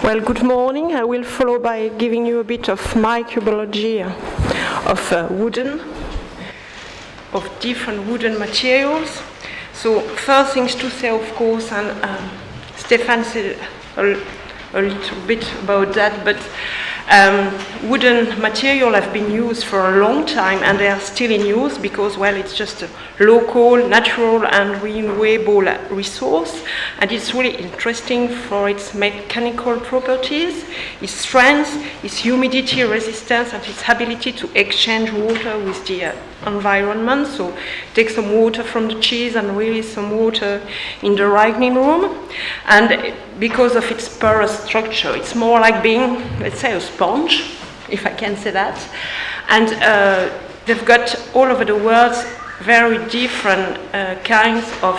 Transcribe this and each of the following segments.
Well, good morning. I will follow by giving you a bit of microbiology of different wooden materials. So first things to say, of course, and Stefan said a little bit about that, but wooden material have been used for a long time and they are still in use because, well, it's just a local, natural and renewable resource, and it's really interesting for its mechanical properties, its strength, its humidity resistance and its ability to exchange water with the environment. So take some water from the cheese and release some water in the ripening room, and because of its porous structure, it's more like being, let's say, a sponge, if I can say that. And they've got all over the world very different kinds of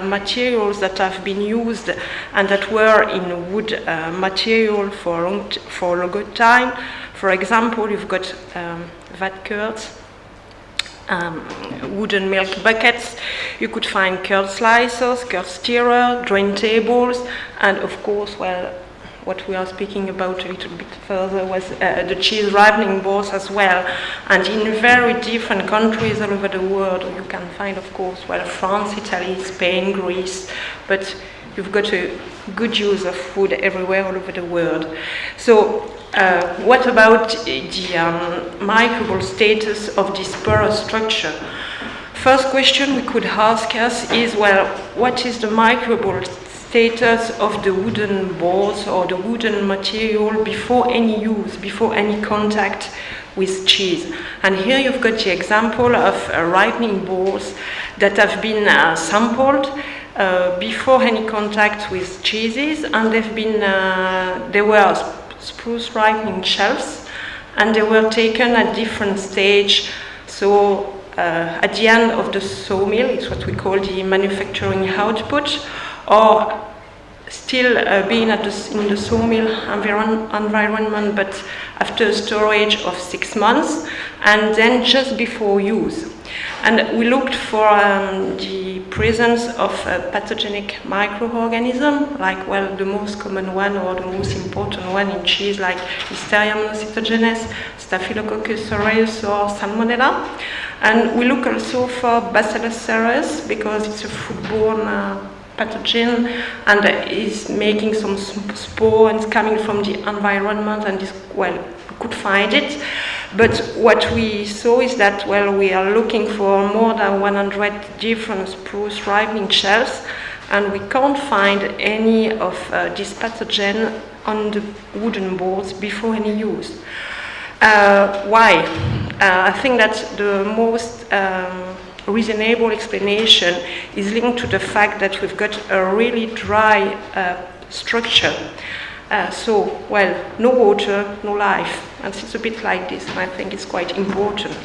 materials that have been used and that were in wood material for a long time. For example, you've got vat curds, wooden milk buckets. You could find curd slicers, curd stirrer, drain tables, and of course, well, what we are speaking about a little bit further was the cheese ripening boards as well. And in very different countries all over the world, you can find, of course, well, France, Italy, Spain, Greece, but you've got a good use of wood everywhere all over the world. So what about the microbial status of this porous structure? First question we could ask us is, well, what is the microbial status of the wooden boards or the wooden material before any use, before any contact with cheese? And here you've got the example of ripening boards that have been sampled before any contact with cheeses, and they were spruce ripening shelves, and they were taken at different stage. So at the end of the sawmill, it's what we call the manufacturing output, or still being in the sawmill environment, but after storage of 6 months, and then just before use. And we looked for the presence of pathogenic microorganisms, like, well, the most common one or the most important one in cheese, like Listeria monocytogenes, Staphylococcus aureus, or Salmonella. And we look also for Bacillus cereus because it's a foodborne pathogen and is making some spore and it's coming from the environment, and this, well, we could find it. But what we saw is that, well, we are looking for more than 100 different spruce ripening shelves, and we can't find any of this pathogen on the wooden boards before any use. Why? I think that the most reasonable explanation is linked to the fact that we've got a really dry structure. So, well, no water, no life. And it's a bit like this, and I think it's quite important.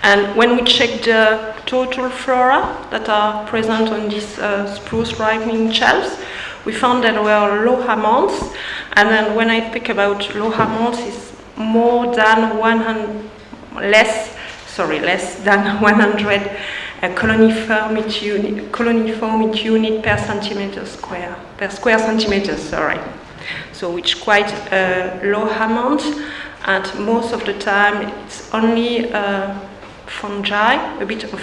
And when we check the total flora that are present on these spruce ripening shelves, we found that there were low amounts. And then when I speak about low amounts, it's more than less than 100 colony-forming unit per square centimeter, sorry. So which quite a low amount, and most of the time it's only fungi, a bit of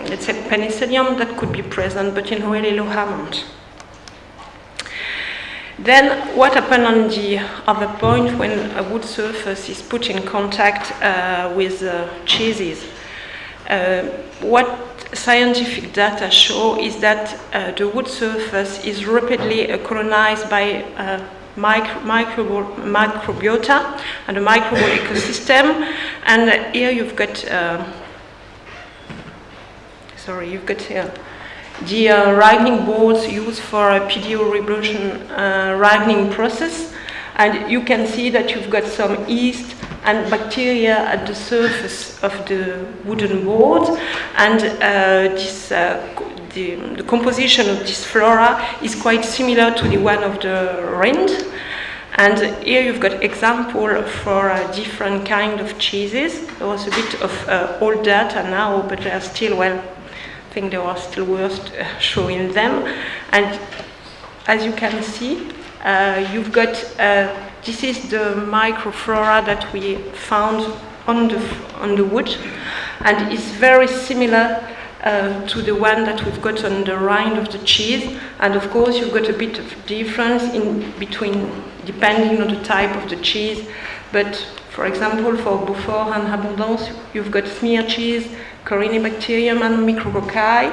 let's say penicillium that could be present, but in really low amount. Then what happened on the other point when a wood surface is put in contact with cheeses? What scientific data show is that the wood surface is rapidly colonized by microbiota and a microbial ecosystem. And here you've got the ripening boards used for a PDO revolution ripening process, and you can see that you've got some yeast and bacteria at the surface of the wooden board, and the composition of this flora is quite similar to the one of the rind. And here you've got example for different kind of cheeses. There was a bit of old data now, but they are still, well, I think they are still worth showing them. And as you can see, you've got, this is the microflora that we found on the wood, and it's very similar to the one that we've got on the rind of the cheese. And of course, you've got a bit of difference in between, depending on the type of the cheese. But for example, for Beaufort and Abondance, you've got smear cheese, Corynebacterium and micrococci.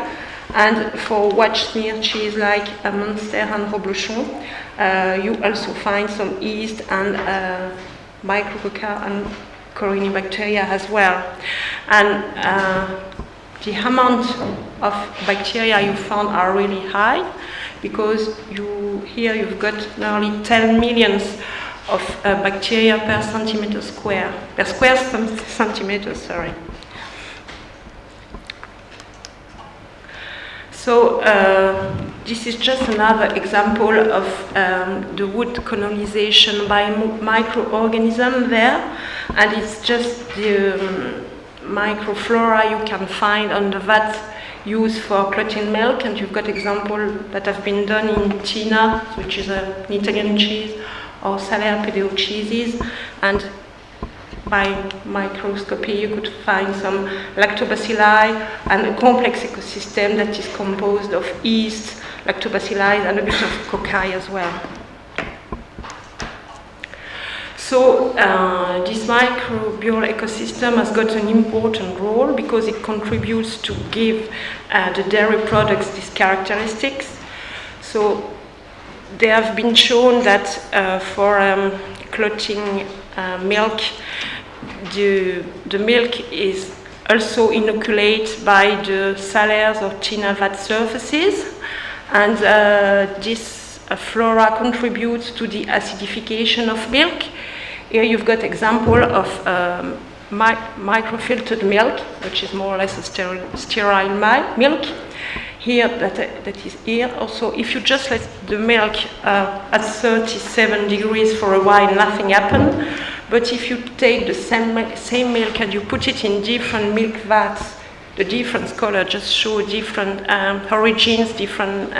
And for watch smear cheese like Munster and Roblochon, you also find some yeast and micrococci and Corynebacteria as well. And the amount of bacteria you found are really high, because here you've got nearly 10 millions of bacteria per centimeter square, per square centimeter, sorry. So this is just another example of the wood colonization by microorganisms there, and it's just the microflora you can find on the vat used for clotting milk. And you've got examples that have been done in Tina, which is an Italian cheese, or Salaire Pedeo cheeses, and by microscopy you could find some lactobacilli and a complex ecosystem that is composed of yeast, lactobacilli, and a bit of cocci as well. So this microbial ecosystem has got an important role because it contributes to give the dairy products these characteristics. So they have been shown that for clotting milk, the milk is also inoculated by the Salaires or Tina vat surfaces, and this flora contributes to the acidification of milk. Here you've got example of microfiltered milk, which is more or less a sterile milk. Here, that is here. Also, if you just let the milk at 37 degrees for a while, nothing happens. But if you take the same milk and you put it in different milk vats, the different color just show different origins, different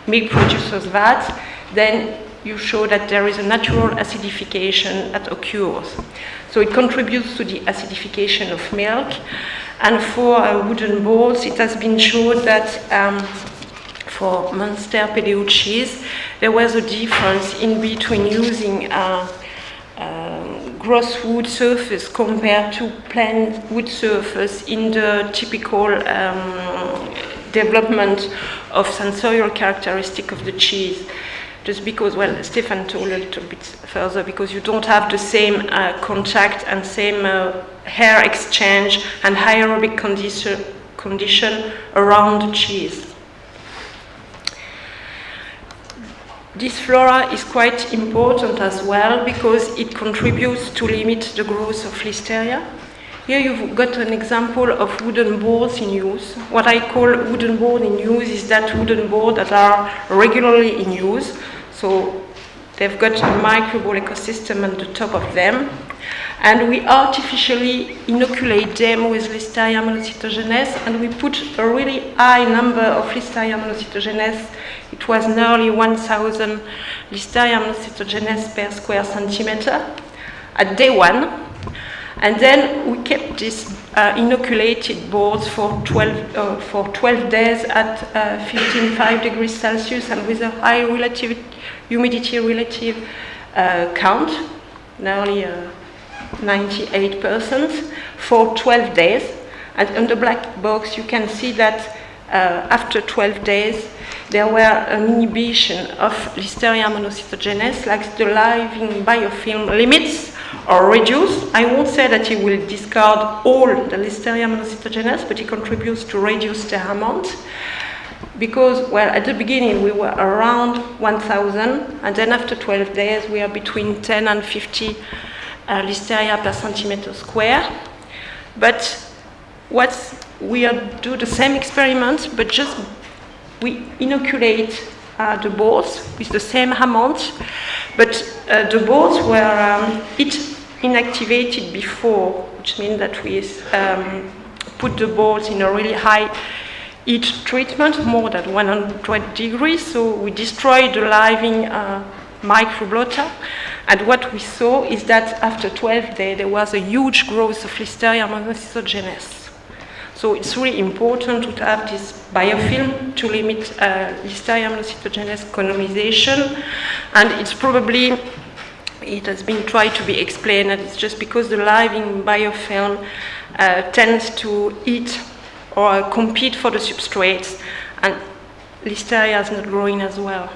milk producers' vats, then you show that there is a natural acidification that occurs. So it contributes to the acidification of milk. And for wooden boards, it has been shown that for Munster Pedeo cheese, there was a difference in between using gross wood surface compared to plain wood surface in the typical development of sensorial characteristic of the cheese. Just because, well, Stefan told a little bit further, because you don't have the same contact and same air exchange and aerobic condition around the cheese. This flora is quite important as well because it contributes to limit the growth of listeria. Here you've got an example of wooden boards in use. What I call wooden board in use is that wooden board that are regularly in use. So they've got a microbial ecosystem on the top of them. And we artificially inoculate them with Listeria monocytogenes, and we put a really high number of Listeria monocytogenes. It was nearly 1,000 Listeria monocytogenes per square centimeter at day one. And then we kept these inoculated boards for 12 days at 15.5 degrees Celsius and with a high relative humidity relative count, nearly 98% for 12 days. And on the black box, you can see that after 12 days, there were an inhibition of Listeria monocytogenes, like the living biofilm limits or reduced. I won't say that it will discard all the Listeria monocytogenes, but it contributes to reduce their amount. Because, well, at the beginning we were around 1,000, and then after 12 days we are between 10 and 50 Listeria per centimeter square. But we do the same experiment, but just we inoculate the boards with the same amount, but the boards were inactivated before, which means that we put the boards in a really high heat treatment more than 100 degrees. So we destroyed the living microbiota. And what we saw is that after 12 days, there was a huge growth of Listeria monocytogenes. So it's really important to have this biofilm to limit Listeria monocytogenes colonization. And it's probably, it has been tried to be explained that it's just because the living biofilm tends to eat or compete for the substrates, and Listeria is not growing as well.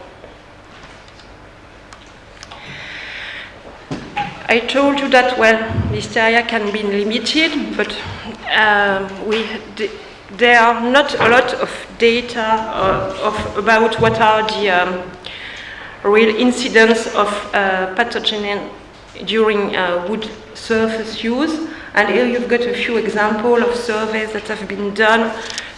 I told you that, well, Listeria can be limited, but there are not a lot of data about what are the real incidence of pathogen during wood surface use. And here you've got a few examples of surveys that have been done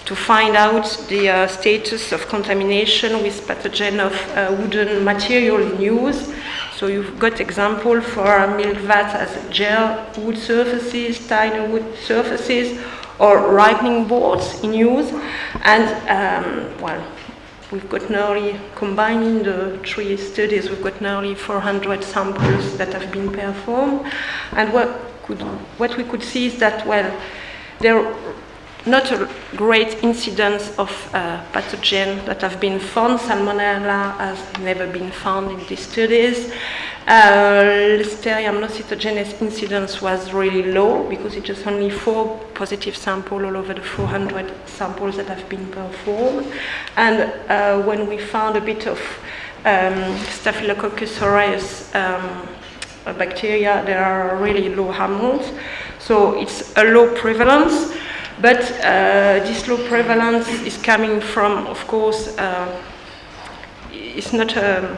to find out the status of contamination with pathogen of wooden material in use. So you've got example for milk vat as gel wood surfaces, tiny wood surfaces, or ripening boards in use. And well, we've got nearly, combining the 3 studies, we've got nearly 400 samples that have been performed. And what we could see is that, well, there are not a great incidence of pathogen that have been found. Salmonella has never been found in these studies. Listeria monocytogenes incidence was really low because it was only 4 positive samples all over the 400 samples that have been performed. And when we found a bit of Staphylococcus aureus bacteria, there are really low amounts. So it's a low prevalence. But this low prevalence is coming from, of course, it's not a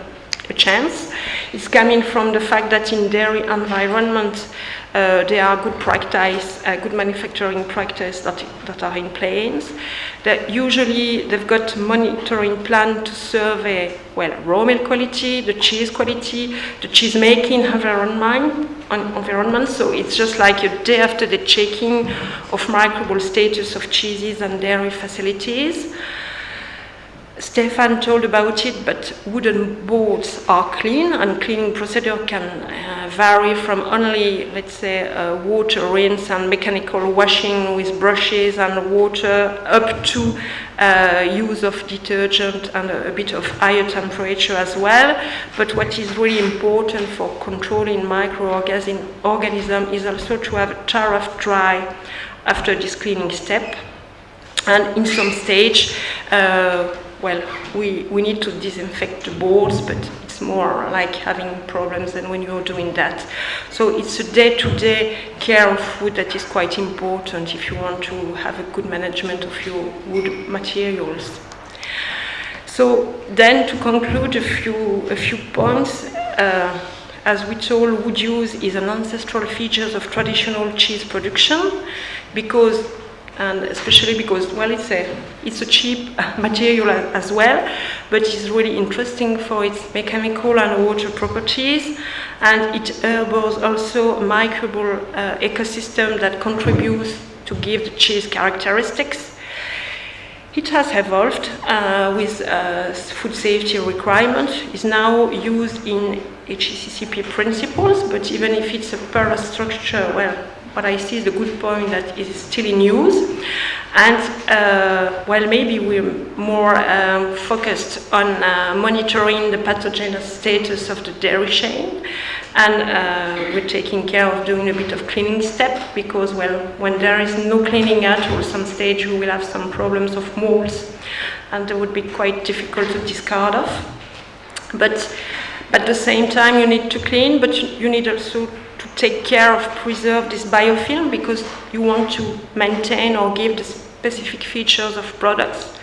chance. It's coming from the fact that in dairy environment, there are good practice, good manufacturing practice that are in place. That usually they've got monitoring plan to survey, well, raw milk quality, the cheese quality, the cheese making environment. So it's just like a day after the checking of microbial status of cheeses and dairy facilities. Stefan told about it, but wooden boards are clean, and cleaning procedure can vary from only, let's say, water rinse and mechanical washing with brushes and water up to use of detergent and a bit of higher temperature as well. But what is really important for controlling micro-organism is also to have a tariff dry after this cleaning step. And in some stage, well, we need to disinfect the boards, but it's more like having problems than when you're doing that. So it's a day-to-day care of food that is quite important if you want to have a good management of your wood materials. So then to conclude a few points, as we told, wood use is an ancestral feature of traditional cheese production, because and especially because, well, it's a cheap material as well, but it's really interesting for its mechanical and water properties, and it harbors also a microbial ecosystem that contributes to give the cheese characteristics. It has evolved with food safety requirements. It's now used in HACCP principles, but even if it's a parastructure, well, what I see is the good point that it is still in use. And well, maybe we're more focused on monitoring the pathogen status of the dairy chain, and we're taking care of doing a bit of cleaning step, because, well, when there is no cleaning at all, some stage we will have some problems of molds, and they would be quite difficult to discard off. But at the same time, you need to clean, but you need also to take care of preserve this biofilm, because you want to maintain or give the specific features of products.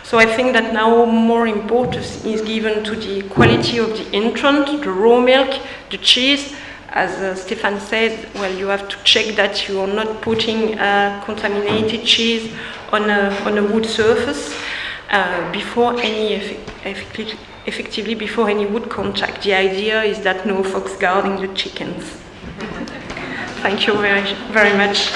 So I think that now more importance is given to the quality of the entrant, the raw milk, the cheese. As Stefan said, well, you have to check that you are not putting contaminated cheese on a wood surface before any effectively before any wood contact. The idea is that no fox guarding the chickens. Thank you very, very much.